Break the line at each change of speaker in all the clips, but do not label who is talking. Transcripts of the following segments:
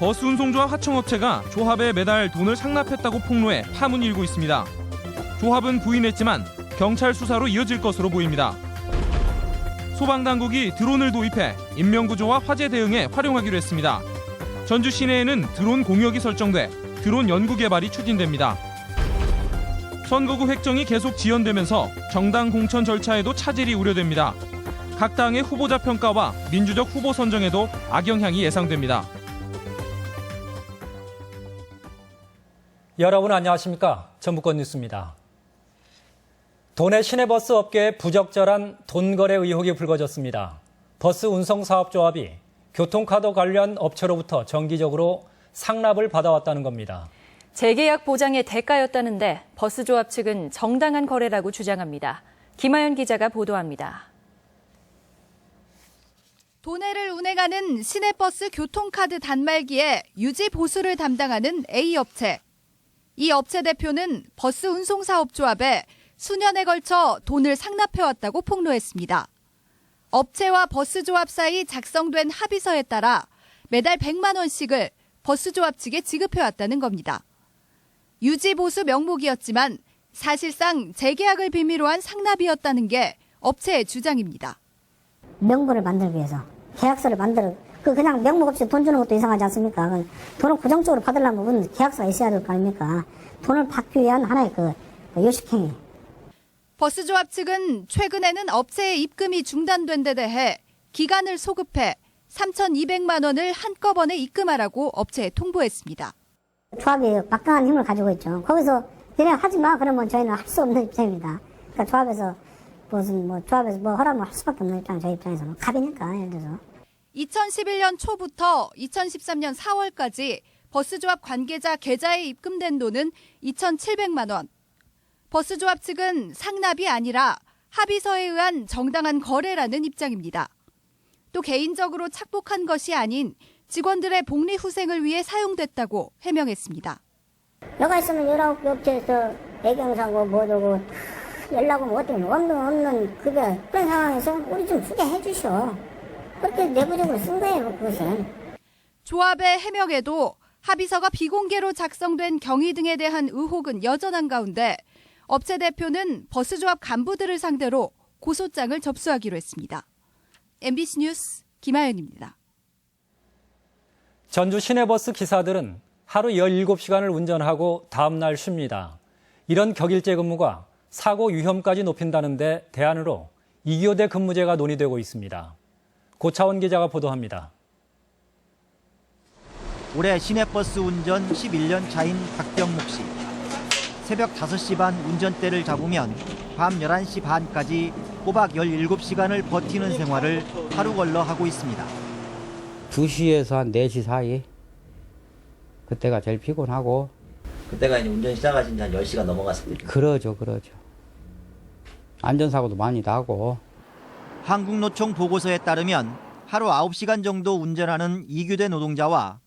버스 운송조합 하청업체가 조합에 매달 돈을 상납했다고 폭로해 파문이 일고 있습니다. 조합은 부인했지만 경찰 수사로 이어질 것으로 보입니다. 소방당국이 드론을 도입해 인명구조와 화재 대응에 활용하기로 했습니다. 전주 시내에는 드론 공역이 설정돼 드론 연구 개발이 추진됩니다. 선거구 획정이 계속 지연되면서 정당 공천 절차에도 차질이 우려됩니다. 각 당의 후보자 평가와 민주적 후보 선정에도 악영향이 예상됩니다.
여러분 안녕하십니까? 전북권 뉴스입니다. 도내 시내버스 업계에 부적절한 돈거래 의혹이 불거졌습니다. 버스 운송사업조합이 교통카드 관련 업체로부터 정기적으로 상납을 받아왔다는 겁니다.
재계약 보장의 대가였다는데 버스조합 측은 정당한 거래라고 주장합니다. 김하연 기자가 보도합니다.
도내를 운행하는 시내버스 교통카드 단말기에 유지 보수를 담당하는 A업체. 이 업체 대표는 버스 운송사업조합에 수년에 걸쳐 돈을 상납해왔다고 폭로했습니다. 업체와 버스조합 사이 작성된 합의서에 따라 매달 100만 원씩을 버스조합 측에 지급해왔다는 겁니다. 유지보수 명목이었지만 사실상 재계약을 빌미로 한 상납이었다는 게 업체의 주장입니다.
명분을 만들기 위해서 계약서를 만들어 그냥 명목 없이 돈 주는 것도 이상하지 않습니까? 돈을 고정적으로 받으려면 그건 계약서가 있어야 될 거 아닙니까? 돈을 받기 위한 하나의 요식행위.
버스조합 측은 최근에는 업체의 입금이 중단된 데 대해 기간을 소급해 3,200만 원을 한꺼번에 입금하라고 업체에 통보했습니다.
조합이 막강한 힘을 가지고 있죠. 거기서 얘네 하지 마 그러면 저희는 할 수 없는 입장입니다. 그러니까 조합에서 허락을 할 수밖에 없는 입장, 저희 입장에서는 갑이니까 예를 들어서.
2011년 초부터 2013년 4월까지 버스조합 관계자 계좌에 입금된 돈은 2,700만 원. 버스조합 측은 상납이 아니라 합의서에 의한 정당한 거래라는 입장입니다. 또 개인적으로 착복한 것이 아닌 직원들의 복리 후생을 위해 사용됐다고 해명했습니다.
여가 있으면 19개 업체에서 애경사고 뭐저고 연락 오면 어떻게 없는 그게 그런 상황에서 우리 좀 주게 해주셔. 그렇게 내부적으로 쓴 거예요, 그것은.
조합의 해명에도 합의서가 비공개로 작성된 경위 등에 대한 의혹은 여전한 가운데 업체 대표는 버스조합 간부들을 상대로 고소장을 접수하기로 했습니다. MBC 뉴스 김하연입니다.
전주 시내버스 기사들은 하루 17시간을 운전하고 다음 날 쉽니다. 이런 격일제 근무가 사고 위험까지 높인다는데 대안으로 2교대 근무제가 논의되고 있습니다. 고차원 기자가 보도합니다.
올해 시내버스 운전 11년 차인 박병목 씨. 새벽 5시 반 운전대를 잡으면 밤 11시 반까지 꼬박 17시간을 버티는 생활을 하루 걸러 하고 있습니다.
2시에서 한 4시 사이. 그때가 제일 피곤하고.
그때가 이제 운전 시작하신 지 한 10시간 넘어갔을 때.
그러죠. 안전사고도 많이 나고.
한국노총 보고서에 따르면 하루 9시간 정도 운전하는 2교대 노동자와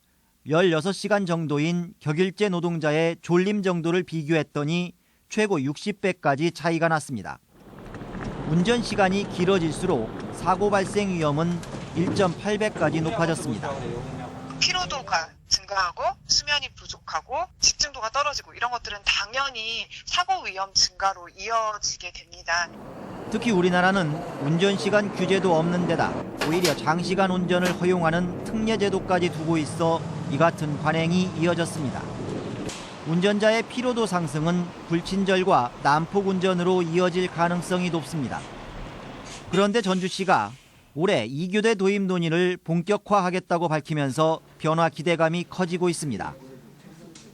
16시간 정도인 격일제 노동자의 졸림 정도를 비교했더니 최고 60배까지 차이가 났습니다. 운전 시간이 길어질수록 사고 발생 위험은 1.8배까지 높아졌습니다.
피로도가 증가하고 수면이 부족하고 집중도가 떨어지고 이런 것들은 당연히 사고 위험 증가로 이어지게 됩니다.
특히 우리나라는 운전시간 규제도 없는 데다 오히려 장시간 운전을 허용하는 특례제도까지 두고 있어 이 같은 관행이 이어졌습니다. 운전자의 피로도 상승은 불친절과 난폭 운전으로 이어질 가능성이 높습니다. 그런데 전주시가 올해 2교대 도입 논의를 본격화하겠다고 밝히면서 변화 기대감이 커지고 있습니다.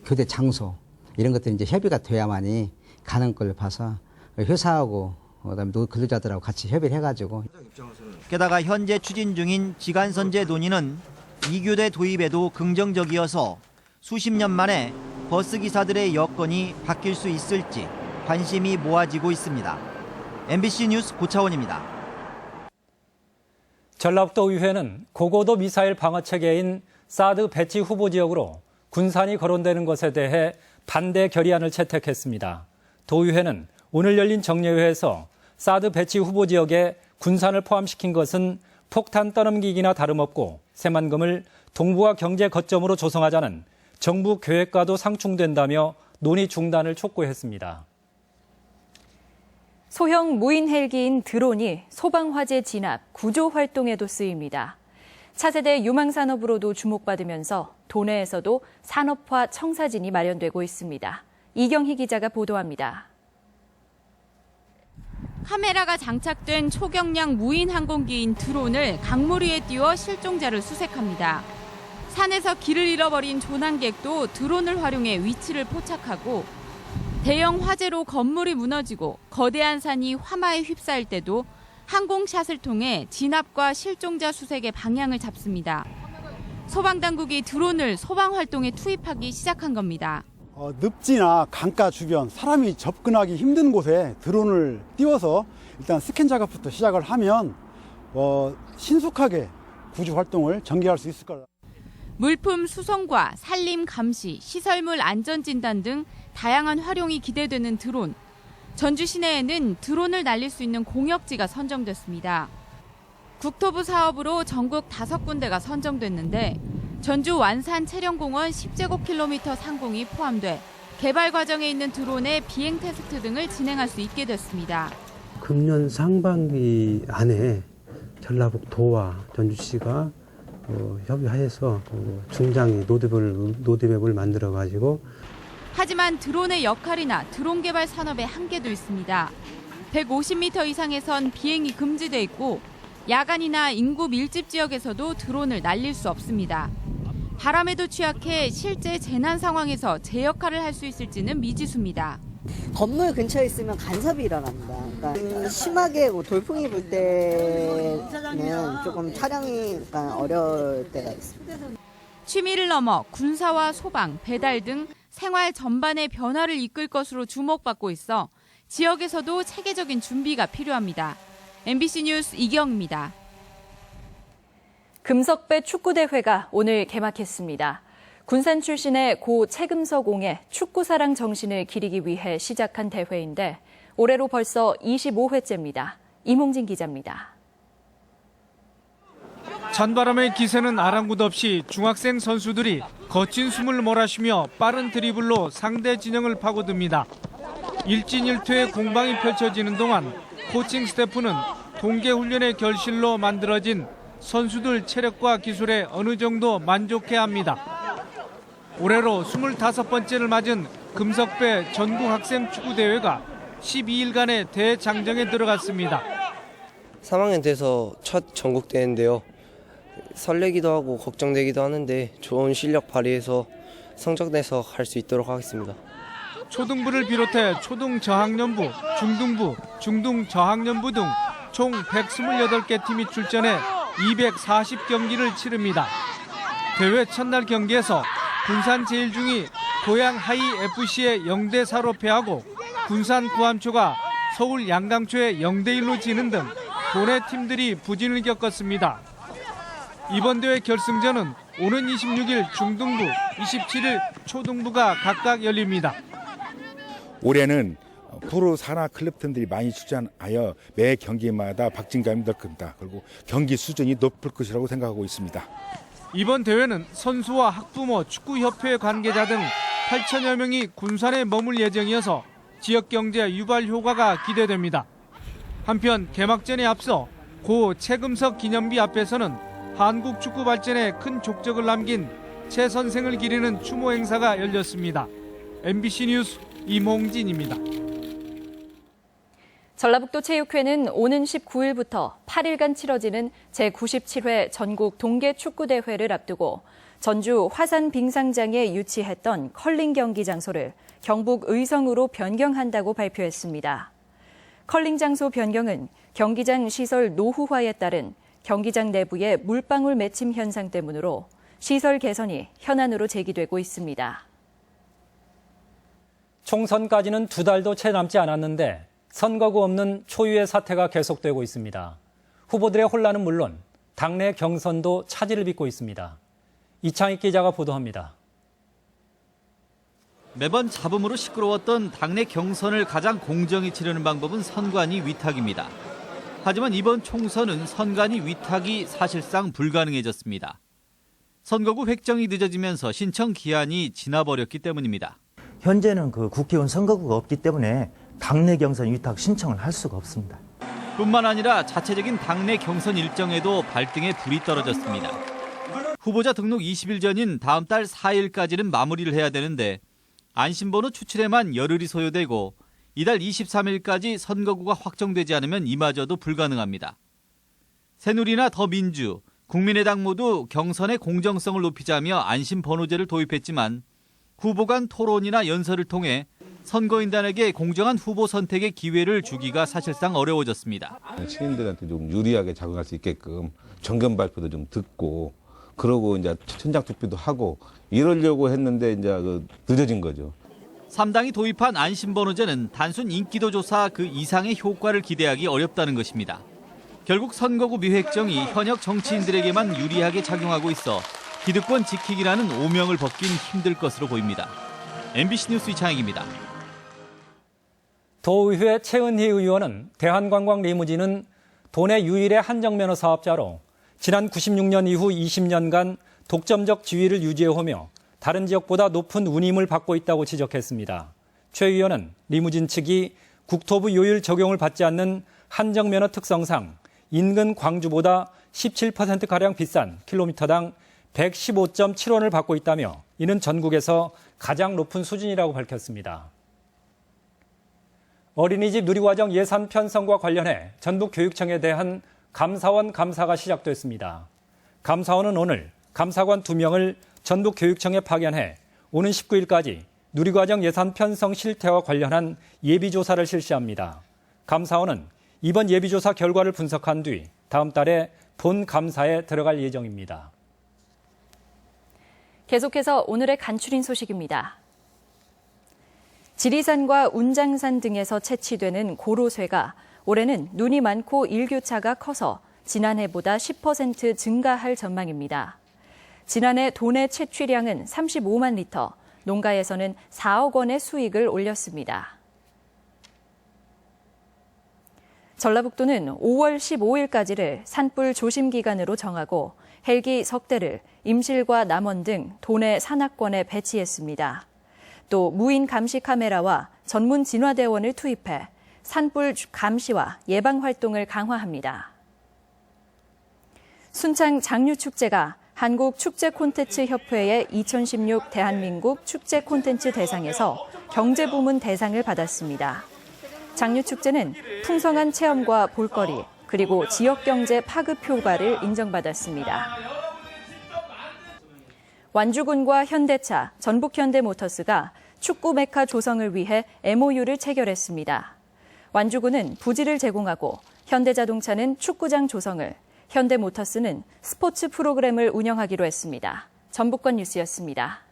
교대 장소 이런 것들이 이제 협의가 돼야만이 가는 걸 봐서 회사하고 그다음에 근로자들하고 같이 협의를 해가지고.
게다가 현재 추진 중인 지간선제 논의는 2교대 도입에도 긍정적이어서 수십 년 만에 버스기사들의 여건이 바뀔 수 있을지 관심이 모아지고 있습니다. MBC 뉴스 고차원입니다.
전라북도 의회는 고고도 미사일 방어 체계인 사드 배치 후보 지역으로 군산이 거론되는 것에 대해 반대 결의안을 채택했습니다. 도의회는 오늘 열린 정례회에서 사드 배치 후보 지역에 군산을 포함시킨 것은 폭탄 떠넘기기나 다름없고 새만금을 동북아 경제 거점으로 조성하자는 정부 계획과도 상충된다며 논의 중단을 촉구했습니다.
소형 무인 헬기인 드론이 소방화재 진압, 구조 활동에도 쓰입니다. 차세대 유망산업으로도 주목받으면서 도내에서도 산업화 청사진이 마련되고 있습니다. 이경희 기자가 보도합니다.
카메라가 장착된 초경량 무인 항공기인 드론을 강물 위에 띄워 실종자를 수색합니다. 산에서 길을 잃어버린 조난객도 드론을 활용해 위치를 포착하고 대형 화재로 건물이 무너지고 거대한 산이 화마에 휩싸일 때도 항공샷을 통해 진압과 실종자 수색의 방향을 잡습니다. 소방당국이 드론을 소방활동에 투입하기 시작한 겁니다.
늪지나 강가 주변 사람이 접근하기 힘든 곳에 드론을 띄워서 일단 스캔 작업부터 시작을 하면 신속하게 구조 활동을 전개할 수 있을 거다.
물품 수송과 산림 감시, 시설물 안전 진단 등 다양한 활용이 기대되는 드론. 전주 시내에는 드론을 날릴 수 있는 공역지가 선정됐습니다. 국토부 사업으로 전국 5군데가 선정됐는데 전주 완산 체령공원 10제곱킬로미터 상공이 포함돼 개발 과정에 있는 드론의 비행 테스트 등을 진행할 수 있게 됐습니다.
금년 상반기 안에 전라북도와 전주시가 협의하여서 중장기 로드맵을 만들어가지고
하지만 드론의 역할이나 드론 개발 산업의 한계도 있습니다. 150m 이상에선 비행이 금지돼 있고 야간이나 인구 밀집 지역에서도 드론을 날릴 수 없습니다. 바람에도 취약해 실제 재난 상황에서 제 역할을 할 수 있을지는 미지수입니다.
건물 근처에 있으면 간섭이 일어납니다. 그러니까 심하게 돌풍이 불 때는 조금 촬영이 어려울 때가 있습니다.
취미를 넘어 군사와 소방, 배달 등 생활 전반의 변화를 이끌 것으로 주목받고 있어 지역에서도 체계적인 준비가 필요합니다. MBC 뉴스 이경입니다.
금석배 축구대회가 오늘 개막했습니다. 군산 출신의 고 최금석옹의 축구사랑 정신을 기리기 위해 시작한 대회인데 올해로 벌써 25회째입니다. 이몽진 기자입니다.
찬바람의 기세는 아랑곳 없이 중학생 선수들이 거친 숨을 몰아쉬며 빠른 드리블로 상대 진영을 파고듭니다. 일진일퇴의 공방이 펼쳐지는 동안 코칭 스태프는 동계훈련의 결실로 만들어진 선수들 체력과 기술에 어느 정도 만족해야 합니다. 올해로 25번째를 맞은 금석배 전국학생 축구대회가 12일간의 대장정에 들어갔습니다.
3학년 돼서 첫 전국대회인데요. 설레기도 하고 걱정되기도 하는데 좋은 실력 발휘해서 성적 내서 갈 수 있도록 하겠습니다.
초등부를 비롯해 초등저학년부, 중등부, 중등저학년부 등 총 128개 팀이 출전해 240경기를 치릅니다. 대회 첫날 경기에서 군산 제일중이 고양 하이FC에 0대4로 패하고 군산 구암초가 서울 양강초에 0대1로 지는 등 도내 팀들이 부진을 겪었습니다. 이번 대회 결승전은 오는 26일 중등부, 27일 초등부가 각각 열립니다.
올해는 프로 산하 클럽팀들이 많이 출전하여 매 경기마다 박진감이 늘 겁니다. 그리고 경기 수준이 높을 것이라고 생각하고 있습니다.
이번 대회는 선수와 학부모, 축구협회 관계자 등 8천여 명이 군산에 머물 예정이어서 지역 경제 유발 효과가 기대됩니다. 한편 개막전에 앞서 고 최금석 기념비 앞에서는 한국 축구 발전에 큰 족적을 남긴 최 선생을 기리는 추모 행사가 열렸습니다. MBC 뉴스 이몽진입니다.
전라북도 체육회는 오는 19일부터 8일간 치러지는 제97회 전국 동계축구대회를 앞두고 전주 화산 빙상장에 유치했던 컬링 경기 장소를 경북 의성으로 변경한다고 발표했습니다. 컬링 장소 변경은 경기장 시설 노후화에 따른 경기장 내부의 물방울 맺힘 현상 때문으로 시설 개선이 현안으로 제기되고 있습니다.
총선까지는 2달도 채 남지 않았는데 선거구 없는 초유의 사태가 계속되고 있습니다. 후보들의 혼란은 물론 당내 경선도 차질을 빚고 있습니다. 이창익 기자가 보도합니다.
매번 잡음으로 시끄러웠던 당내 경선을 가장 공정히 치르는 방법은 선관위 위탁입니다. 하지만 이번 총선은 선관위 위탁이 사실상 불가능해졌습니다. 선거구 획정이 늦어지면서 신청 기한이 지나버렸기 때문입니다.
현재는 그 국회의원 선거구가 없기 때문에 당내 경선 위탁 신청을 할 수가 없습니다.
뿐만 아니라 자체적인 당내 경선 일정에도 발등에 불이 떨어졌습니다. 후보자 등록 20일 전인 다음 달 4일까지는 마무리를 해야 되는데 안심번호 추출에만 열흘이 소요되고 이달 23일까지 선거구가 확정되지 않으면 이마저도 불가능합니다. 새누리나 더민주, 국민의당 모두 경선의 공정성을 높이자며 안심번호제를 도입했지만 후보 간 토론이나 연설을 통해 선거인단에게 공정한 후보 선택의 기회를 주기가 사실상 어려워졌습니다.
시민들한테 좀 유리하게 작용할 수 있게끔 정견 발표도 좀 듣고 그러고 이제 현장 투표도 하고 이러려고 했는데 이제 늦어진 거죠.
3당이 도입한 안심번호제는 단순 인기도 조사 그 이상의 효과를 기대하기 어렵다는 것입니다. 결국 선거구 미획정이 현역 정치인들에게만 유리하게 작용하고 있어 기득권 지키기라는 오명을 벗긴 힘들 것으로 보입니다. MBC 뉴스 이창익입니다.
도의회 최은희 의원은 대한관광 리무진은 도내 유일의 한정면허 사업자로 지난 96년 이후 20년간 독점적 지위를 유지해오며 다른 지역보다 높은 운임을 받고 있다고 지적했습니다. 최 의원은 리무진 측이 국토부 요율 적용을 받지 않는 한정면허 특성상 인근 광주보다 17%가량 비싼 킬로미터당 115.7원을 받고 있다며 이는 전국에서 가장 높은 수준이라고 밝혔습니다. 어린이집 누리과정 예산 편성과 관련해 전북교육청에 대한 감사원 감사가 시작됐습니다. 감사원은 오늘 감사관 2명을 전북교육청에 파견해 오는 19일까지 누리과정 예산 편성 실태와 관련한 예비조사를 실시합니다. 감사원은 이번 예비조사 결과를 분석한 뒤 다음 달에 본 감사에 들어갈 예정입니다.
계속해서 오늘의 간추린 소식입니다. 지리산과 운장산 등에서 채취되는 고로쇠가 올해는 눈이 많고 일교차가 커서 지난해보다 10% 증가할 전망입니다. 지난해 도내 채취량은 35만 리터, 농가에서는 4억 원의 수익을 올렸습니다. 전라북도는 5월 15일까지를 산불 조심 기간으로 정하고 헬기 석 대를 임실과 남원 등 도내 산악권에 배치했습니다. 또 무인 감시 카메라와 전문 진화대원을 투입해 산불 감시와 예방 활동을 강화합니다. 순창 장류축제가 한국축제콘텐츠협회의 2016 대한민국 축제콘텐츠 대상에서 경제부문 대상을 받았습니다. 장류축제는 풍성한 체험과 볼거리, 그리고 지역경제 파급 효과를 인정받았습니다. 완주군과 현대차, 전북현대모터스가 축구 메카 조성을 위해 MOU를 체결했습니다. 완주군은 부지를 제공하고 현대자동차는 축구장 조성을, 현대모터스는 스포츠 프로그램을 운영하기로 했습니다. 전북권 뉴스였습니다.